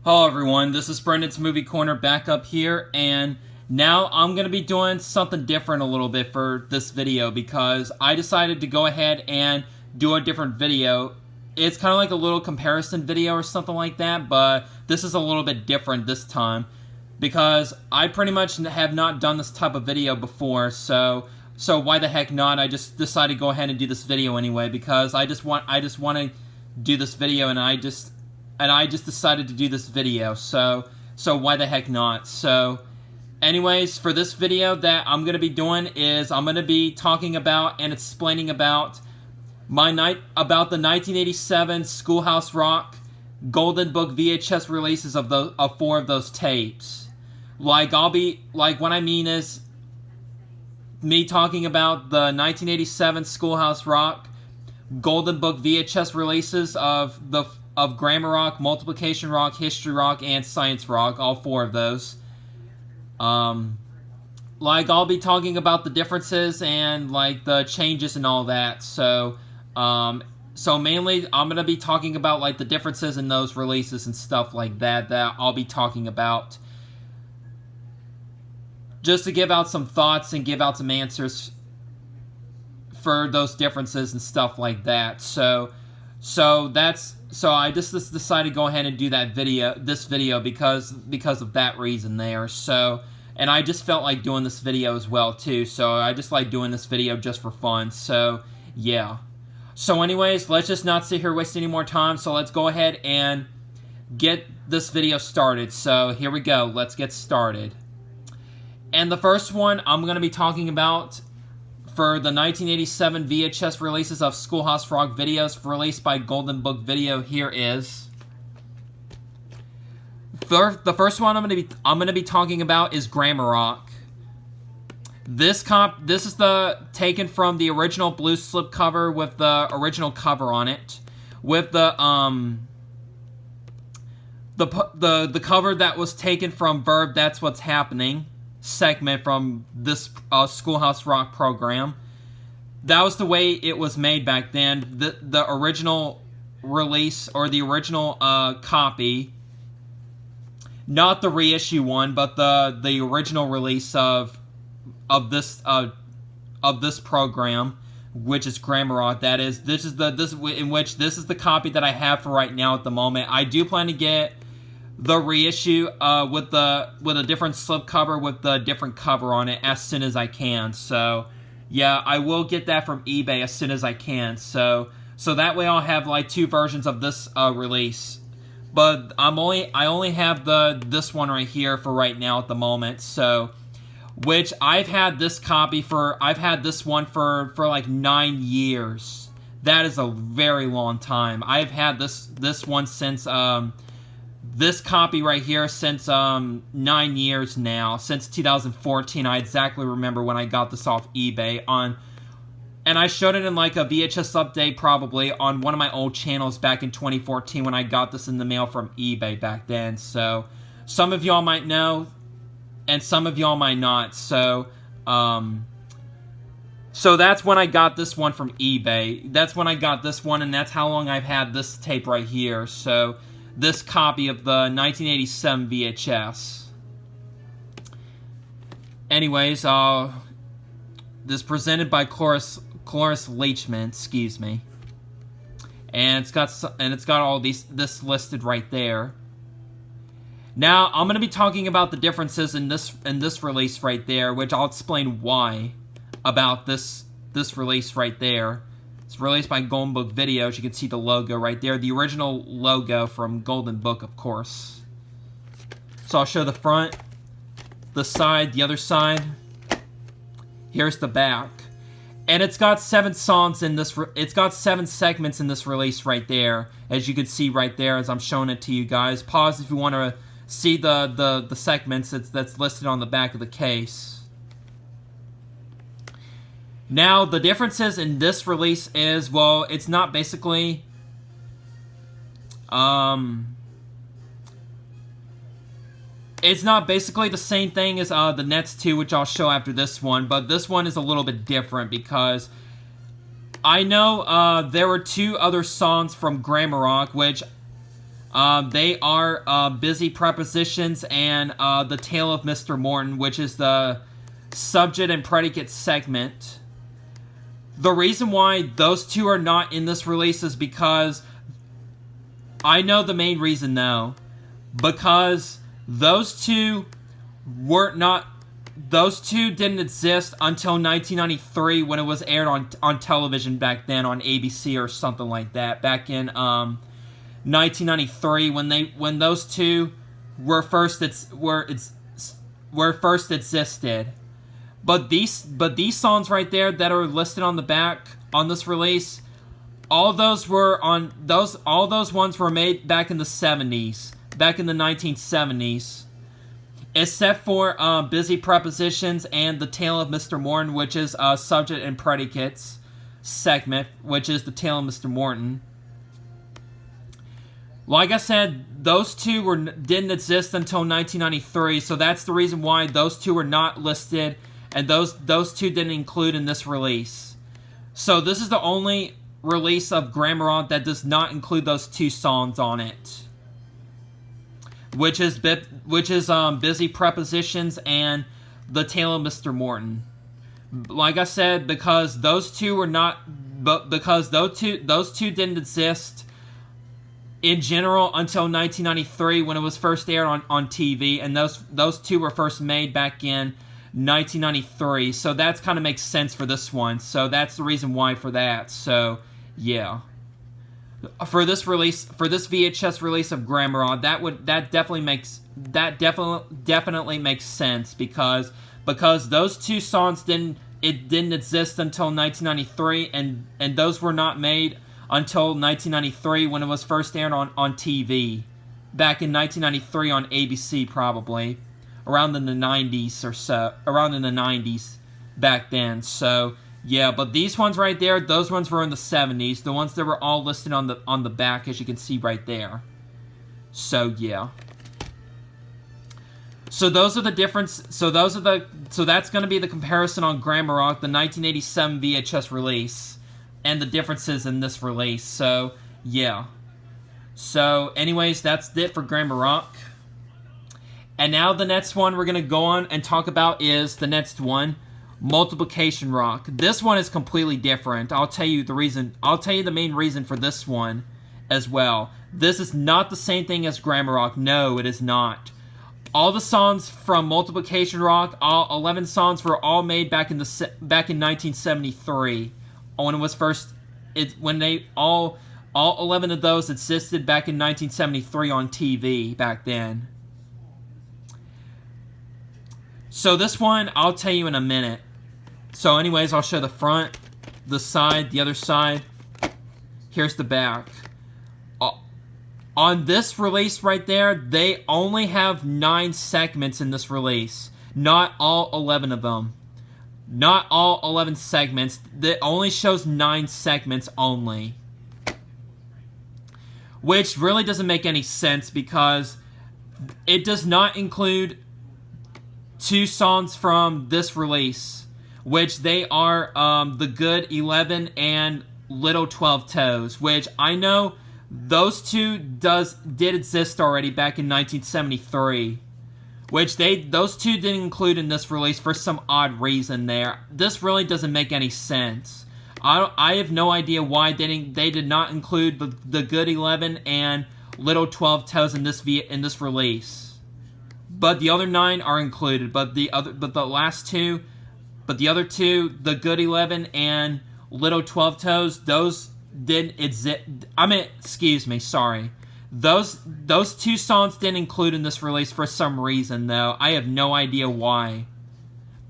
Hello everyone, this is Brendan's Movie Corner back up here, and now I'm going to be doing something different a little bit for this video because I decided to go ahead and do a different video. It's kind of like a little comparison video or something like that, but this is a little bit different this time because I pretty much have not done this type of video before, so why the heck not? I just decided to go ahead and do this video anyway because I just want to do this video, and I just decided to do this video, so why the heck not? So, anyways, for this video that I'm going to be doing is I'm going to be talking about and explaining about the 1987 Schoolhouse Rock Golden Book VHS releases of 4 of those tapes. What I mean is me talking about the 1987 Schoolhouse Rock Golden Book VHS releases of Grammar Rock, Multiplication Rock, History Rock, and Science Rock, all 4 of those. I'll be talking about the differences and, the changes and all that, so mainly, I'm going to be talking about, the differences in those releases and stuff like that I'll be talking about. Just to give out some thoughts and give out some answers for those differences and stuff like that, So I just decided to go ahead and do this video because of that reason there. And I just felt like doing this video as well too. So I just like doing this video just for fun. So yeah. So anyways, let's just not sit here wasting any more time. So let's go ahead and get this video started. So here we go. Let's get started. And the first one I'm going to be talking about for the 1987 VHS releases of Schoolhouse Rock videos released by Golden Book Video, here is. The first one I'm going to be talking about is Grammar Rock. This is taken from the original blue slipcover with the original cover on it, with the cover that was taken from Verb That's What's Happening segment from this Schoolhouse Rock program. That was the way it was made back then. The original release, or the original copy, not the reissue one, but the original release of this program, which is Grammar Rock. That is, this is the copy that I have for right now at the moment. I do plan to get the reissue with a different slipcover with the different cover on it as soon as I can. So yeah, I will get that from eBay as soon as I can. So that way I'll have 2 versions of this release. But I only have this one right here for right now at the moment. So, which I've had this one for 9 years. That is a very long time. I've had this one since this copy right here since 9 years now, since 2014. I exactly remember when I got this off eBay and I showed it in a VHS update probably on one of my old channels back in 2014 when I got this in the mail from eBay back then. So some of y'all might know and some of y'all might not. So that's when I got this one from eBay. That's when I got this one, and that's how long I've had this tape right here. So this copy of the 1987 VHS. Anyways, this is presented by Cloris Leachman, excuse me. And it's got all this listed right there. Now, I'm going to be talking about the differences in this release right there, which I'll explain why about this release right there. It's released by Golden Book Video. As you can see the logo right there. The original logo from Golden Book, of course. So I'll show the front, the side, the other side. Here's the back. And it's got 7 songs in this. It's got 7 segments in this release right there. As you can see right there as I'm showing it to you guys. Pause if you want to see the segments that's listed on the back of the case. Now, the differences in this release is, well, it's not basically, it's not basically the same thing as the next 2, which I'll show after this one, but this one is a little bit different because I know there were 2 other songs from Grammar Rock, which They are Busy Prepositions and The Tale of Mr. Morton, which is the subject and predicate segment. The reason why those two are not in this release is because I know the main reason though. Because those two didn't exist until 1993 when it was aired on television back then on ABC or something like that. Back in 1993 when those two were first existed. But these songs right there that are listed on the back on this release, all those ones were made back in the 70s, back in the 1970s. Except for Busy Prepositions and The Tale of Mr. Morton, which is subject and predicates segment, which is The Tale of Mr. Morton. Like I said, those two didn't exist until 1993, so that's the reason why those two were not listed, and those two didn't include in this release. So this is the only release of Grammarant that does not include those two songs on it. Which is Busy Prepositions and The Tale of Mr. Morton. Like I said, because those two didn't exist in general until 1993 when it was first aired on TV, and those two were first made back in 1993. So that kind of makes sense for this one. So that's the reason why for that. So yeah. For this VHS release of Grammarant, that definitely makes sense because those two songs didn't exist until 1993, and those were not made until 1993 when it was first aired on TV, back in 1993 on ABC, probably around in the 90s or so, around in the 90s back then. So yeah, but these ones right there, those ones were in the 70s. The ones that were all listed on the back, as you can see right there. So yeah. So those are the difference. So that's going to be the comparison on Grammarant, the 1987 VHS release, and the differences in this release. So yeah. So anyways, that's it for Grammarant. And now the next one we're going to go on and talk about is the next one. Multiplication Rock. This one is completely different. I'll tell you the reason. I'll tell you the main reason for this one as well. This is not the same thing as Grammar Rock. No, it is not. All the songs from Multiplication Rock, all 11 songs, were all made back in 1973 when it was first. All 11 of those existed back in 1973 on TV back then. So this one, I'll tell you in a minute. So anyways, I'll show the front, the side, the other side. Here's the back. On this release right there, they only have 9 segments in this release. Not all 11 of them. Not all 11 segments. It only shows 9 segments only. Which really doesn't make any sense because it does not include 2 songs from this release, which they are The Good 11 and Little 12 Toes, which I know those two did exist already back in 1973, which those two didn't include in this release for some odd reason there. This really doesn't make any sense. I have no idea why they did not include the Good 11 and Little 12 Toes in this release. But the other 9 are included. But the other two, the Good 11 and Little 12 Toes, those didn't exist. Excuse me, sorry. Those 2 songs didn't include in this release for some reason, though. I have no idea why.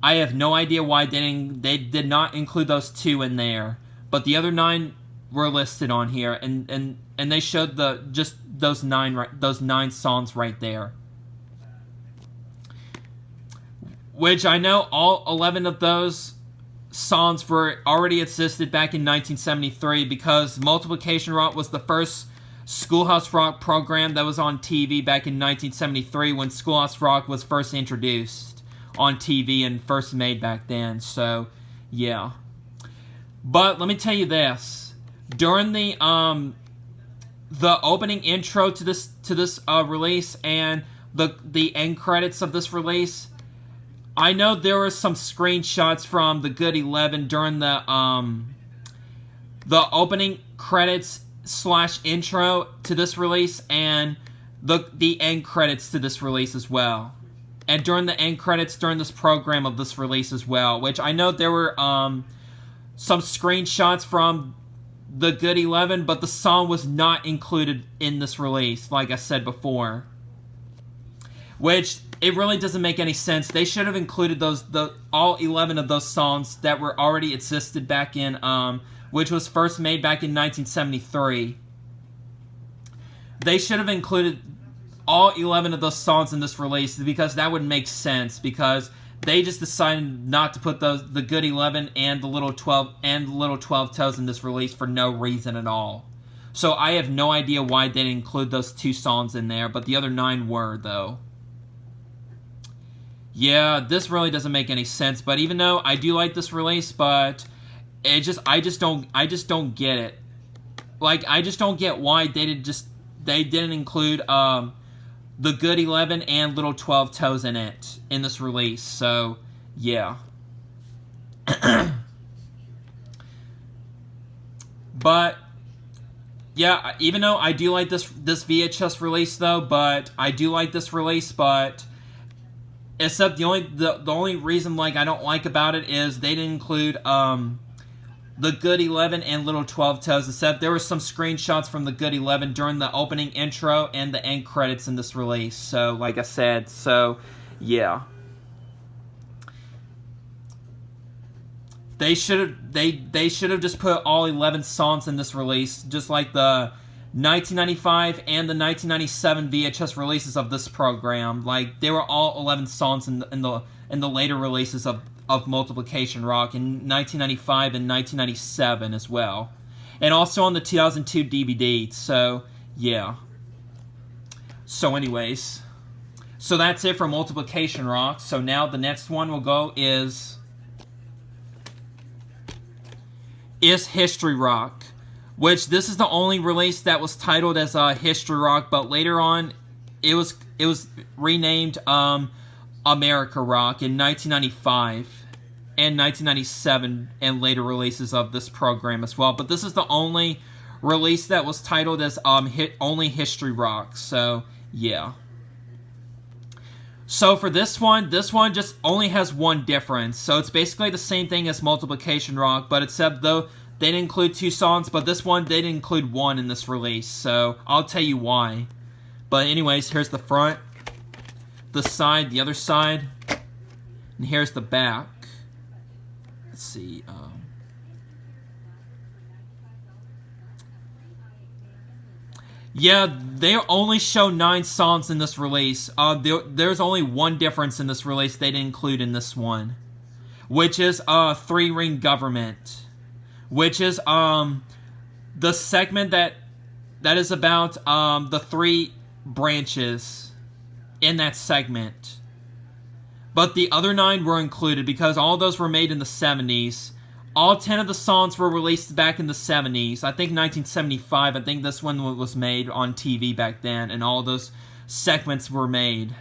They did not include those 2 in there. But the other 9 were listed on here, and they showed those 9 songs right there. Which I know all 11 of those songs were already existed back in 1973 because Multiplication Rock was the first Schoolhouse Rock program that was on TV back in 1973 when Schoolhouse Rock was first introduced on TV and first made back then. So, yeah. But let me tell you this. During the the opening intro to this release and the end credits of this release. I know there were some screenshots from the Good 11 during the opening credits / intro to this release and the end credits to this release as well. And during the end credits during this program of this release as well, which I know there were some screenshots from the Good 11, but the song was not included in this release, like I said before. Which, it really doesn't make any sense. They should have included all 11 of those songs that were already existed back in, which was first made back in 1973. They should have included all 11 of those songs in this release, because that would make sense, because they just decided not to put the Good 11 and the Little 12 Toes in this release for no reason at all. So I have no idea why they didn't include those 2 songs in there, but the other 9 were, though. Yeah, this really doesn't make any sense, but even though I do like this release, but I just don't get it. Like, I just don't get why they didn't include the Good 11 and Little 12 Toes in this release. So, yeah. But yeah, even though I do like this VHS release though, except the only reason like I don't like about it is they didn't include the Good 11 and Little 12 Toes, except there were some screenshots from the Good 11 during the opening intro and the end credits in this release. So, like I said, yeah. They should have just put all 11 songs in this release, just like the 1995 and the 1997 VHS releases of this program. Like, they were all 11 songs in the later releases of Multiplication Rock in 1995 and 1997 as well. And also on the 2002 DVD. So, yeah. So anyways. So that's it for Multiplication Rock. So now the next one we'll go is History Rock. Which this is the only release that was titled as History Rock, but later on it was renamed America Rock in 1995 and 1997 and later releases of this program as well. But this is the only release that was titled as only History Rock. So, yeah. So for this one just only has one difference. So it's basically the same thing as Multiplication Rock, but except though they didn't include 2 songs, but this one they didn't include 1 in this release. So I'll tell you why. But anyways, here's the front, the side, the other side, and here's the back. Let's see. Yeah, they only show 9 songs in this release. There's only one difference in this release they didn't include in this one, which is 3-Ring Government, which is the segment that is about the 3 branches in that segment. But the other 9 were included because all those were made in the 70s. All 10 of the songs were released back in the 70s. I think 1975, I think this one was made on TV back then, and all those segments were made.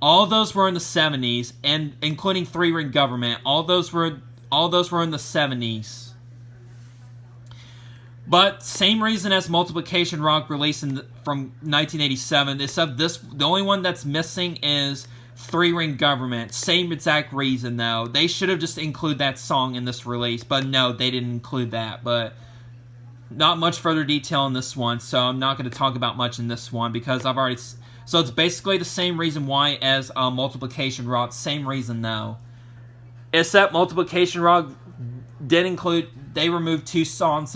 All those were in the 70s, and including 3-Ring Government. All those were in the 70s. But same reason as Multiplication Rock released from 1987, except the only one that's missing is 3-Ring Government. Same exact reason though. They should have just included that song in this release, but no, they didn't include that. But not much further detail in this one, so I'm not going to talk about much in this one because I've already. So it's basically the same reason why as Multiplication Rock. Same reason though, except Multiplication Rock did include. They removed 2 songs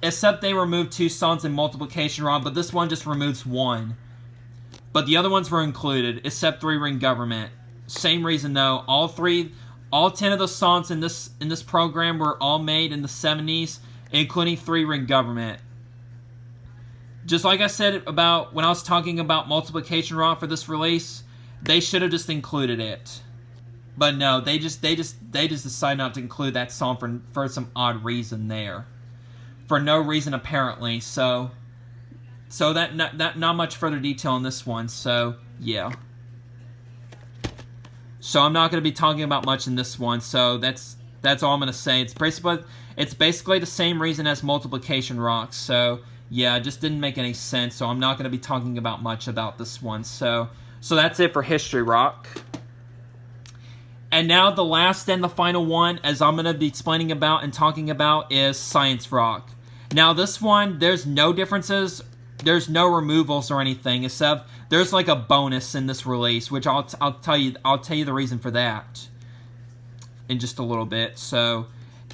except they removed 2 songs in Multiplication Rock, but this one just removes 1. But the other ones were included, except 3-Ring Government. Same reason though. All 10 of the songs in this program were all made in the 70s, including 3-Ring Government. Just like I said about when I was talking about Multiplication Rock for this release, they should have just included it. But no, they just decided not to include that song for some odd reason there. for no reason apparently. So that not much further detail on this one. So yeah. So I'm not going to be talking about much in this one. So that's all I'm going to say. It's basically the same reason as multiplication rocks. So yeah, it just didn't make any sense. So I'm not going to be talking about much about this one. So that's it for history rock. And now the last and the final one, as I'm going to be explaining about and talking about, is science rock. Now this one, there's no differences. There's no removals or anything, except there's like a bonus in this release, which I'll tell you the reason for that in just a little bit. So,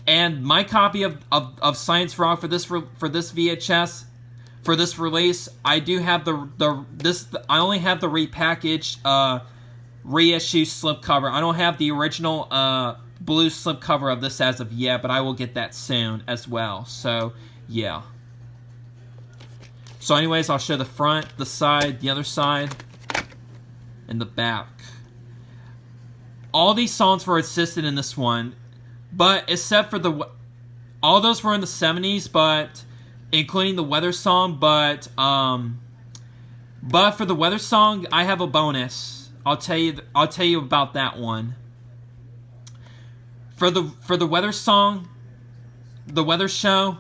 and my copy of Science Rock for this VHS for this release, I do have I only have the repackaged reissue slipcover. I don't have the original blue slipcover of this as of yet, but I will get that soon as well. So yeah. So anyways, I'll show the front, the side, the other side, and the back. All these songs were assisted in this one, but except for all those were in the 70s, but including the weather song, but for the weather song, I have a bonus. I'll tell you about that one. For the weather song, the weather show,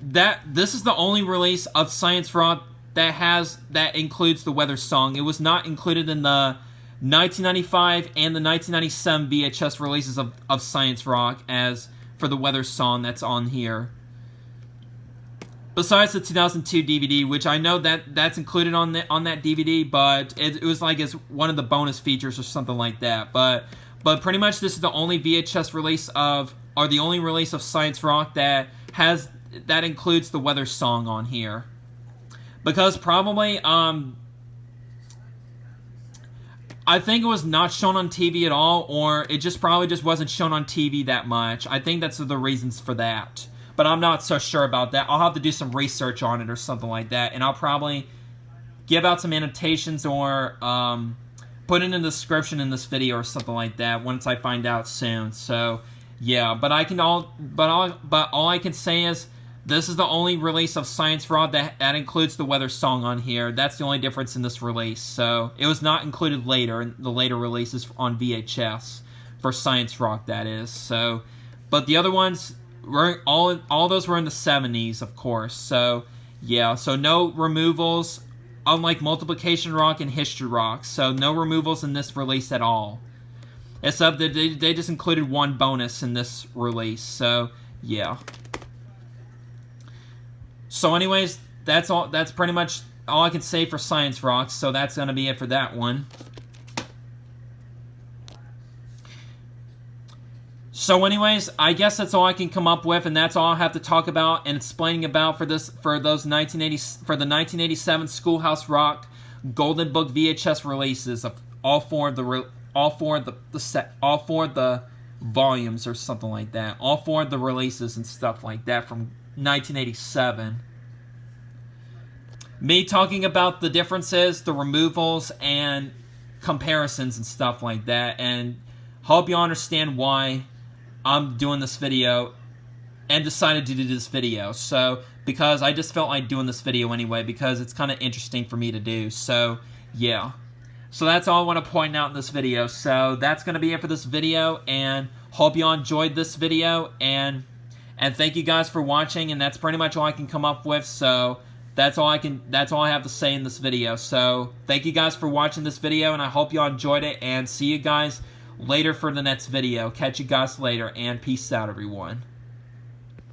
this is the only release of Science Rock that includes the weather song. It was not included in the 1995 and the 1997 VHS releases of Science Rock as for the weather song that's on here. Besides the 2002 DVD, which I know that's included on that DVD, but it was like as one of the bonus features or something like that. But pretty much this is the only VHS release or the only release of Science Rock that includes the weather song on here. Because probably I think it was not shown on TV at all, or it probably wasn't shown on TV that much. I think that's the reasons for that. But I'm not so sure about that. I'll have to do some research on it or something like that, and I'll probably give out some annotations or put it in the description in this video or something like that once I find out soon. So yeah, but all I can say is this is the only release of Science Rock that includes the weather song on here. That's the only difference in this release. So it was not included later in the later releases on VHS for Science Rock, that is. So, but the other ones were all those were in the 70s, of course. So yeah, so no removals, unlike Multiplication Rock and History Rock. So no removals in this release at all, except that they just included one bonus in this release. So yeah. So anyways, that's all. That's pretty much all I can say for Science Rock. So that's going to be it for that one. So anyways, I guess that's all I can come up with, and that's all I have to talk about and explaining about for the 1987 Schoolhouse Rock Golden Book VHS releases of all four of the volumes or something like that. All four of the releases and stuff like that from 1987. Me talking about the differences, the removals, and comparisons and stuff like that, and hope you understand why I'm doing this video and decided to do this video. So, because I just felt like doing this video anyway, because it's kind of interesting for me to do. So, yeah. So that's all I want to point out in this video. So that's going to be it for this video, and hope you all enjoyed this video, and thank you guys for watching, and that's pretty much all I can come up with. So that's all I have to say in this video. So thank you guys for watching this video, and I hope you all enjoyed it, and see you guys later for the next video. Catch you guys later, and peace out, everyone.